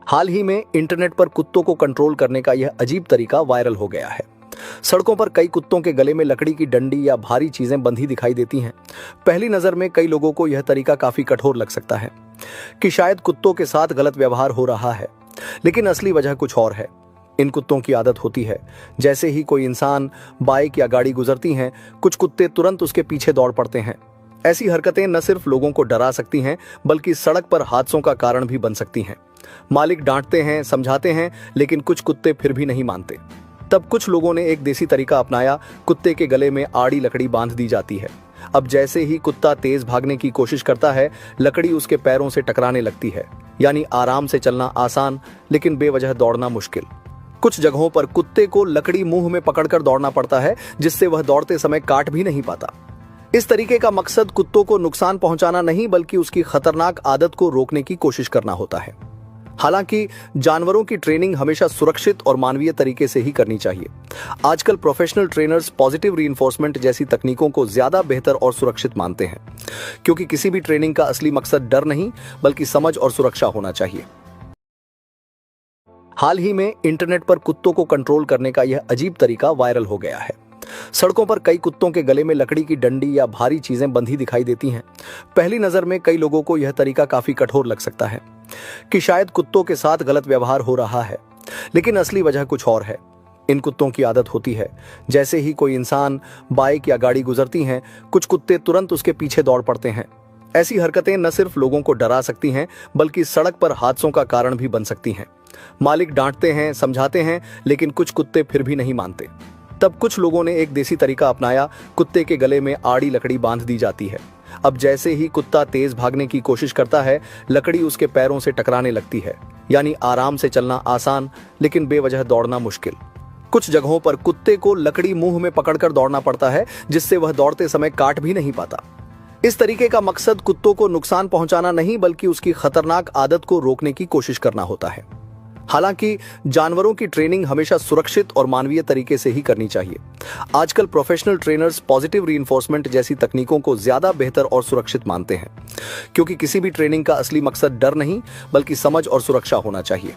हाल ही में इंटरनेट पर कुत्तों को कंट्रोल करने का यह अजीब तरीका वायरल हो गया है। सड़कों पर कई कुत्तों के गले में लकड़ी की डंडी या भारी चीजें बंधी दिखाई देती हैं। पहली नजर में कई लोगों को यह तरीका काफी कठोर लग सकता है कि शायद कुत्तों के साथ गलत व्यवहार हो रहा है, लेकिन असली वजह कुछ और है। इन कुत्तों की आदत होती है, जैसे ही कोई इंसान, बाइक या गाड़ी गुजरती है, कुछ कुत्ते तुरंत उसके पीछे दौड़ पड़ते हैं। ऐसी हरकतें न सिर्फ लोगों को डरा सकती हैं, बल्कि सड़क पर हादसों का कारण भी बन सकती हैं। मालिक डांटते हैं, समझाते हैं, लेकिन कुछ कुत्ते फिर भी नहीं मानते। तब कुछ लोगों ने एक देसी तरीका अपनाया। कुत्ते के गले में आड़ी लकड़ी बांध दी जाती है। अब जैसे ही कुत्ता तेज भागने की कोशिश करता है, लकड़ी उसके पैरों से टकराने लगती है। यानी आराम से चलना आसान, लेकिन बेवजह दौड़ना मुश्किल। कुछ जगहों पर कुत्ते को लकड़ी मुंह में पकड़कर दौड़ना पड़ता है, जिससे वह दौड़ते समय काट भी नहीं पाता। इस तरीके का मकसद कुत्तों को नुकसान पहुंचाना नहीं, बल्कि उसकी खतरनाक आदत को रोकने की कोशिश करना होता है। हालांकि जानवरों की ट्रेनिंग हमेशा सुरक्षित और मानवीय तरीके से ही करनी चाहिए। आजकल प्रोफेशनल ट्रेनर्स पॉजिटिव रीइंफोर्समेंट जैसी तकनीकों को ज्यादा बेहतर और सुरक्षित मानते हैं, क्योंकि किसी भी ट्रेनिंग का असली मकसद डर नहीं, बल्कि समझ और सुरक्षा होना चाहिए। हाल ही में इंटरनेट पर कुत्तों को कंट्रोल करने का यह अजीब तरीका वायरल हो गया है। सड़कों पर कई कुत्तों के गले में लकड़ी की डंडी या भारी चीजें बंधी दिखाई देती हैं। पहली नजर में कई लोगों को यह तरीका काफी कठोर लग सकता है कि शायद कुत्तों के साथ गलत व्यवहार हो रहा है, लेकिन असली वजह कुछ और है। इन कुत्तों की आदत होती है, जैसे ही कोई इंसान, बाइक या गाड़ी गुजरती है, कुछ कुत्ते तुरंत उसके पीछे दौड़ पड़ते हैं। ऐसी हरकतें न सिर्फ लोगों को डरा सकती हैं, बल्कि सड़क पर हादसों का कारण भी बन सकती हैं। मालिक डांटते हैं, समझाते हैं, लेकिन कुछ कुत्ते फिर भी नहीं मानते। तब कुछ लोगों ने एक देसी तरीका अपनाया। कुत्ते के गले में आड़ी लकड़ी बांध दी जाती है। अब जैसे ही कुत्ता तेज भागने की कोशिश करता है, लकड़ी उसके पैरों से टकराने लगती है। यानी आराम से चलना आसान, लेकिन बेवजह दौड़ना मुश्किल। कुछ जगहों पर कुत्ते को लकड़ी मुंह में पकड़कर दौड़ना पड़ता है, जिससे वह दौड़ते समय काट भी नहीं पाता। इस तरीके का मकसद कुत्तों को नुकसान पहुंचाना नहीं, बल्कि उसकी खतरनाक आदत को रोकने की कोशिश करना होता है। हालांकि जानवरों की ट्रेनिंग हमेशा सुरक्षित और मानवीय तरीके से ही करनी चाहिए। आजकल प्रोफेशनल ट्रेनर्स पॉजिटिव रीइंफोर्समेंट जैसी तकनीकों को ज्यादा बेहतर और सुरक्षित मानते हैं, क्योंकि किसी भी ट्रेनिंग का असली मकसद डर नहीं, बल्कि समझ और सुरक्षा होना चाहिए।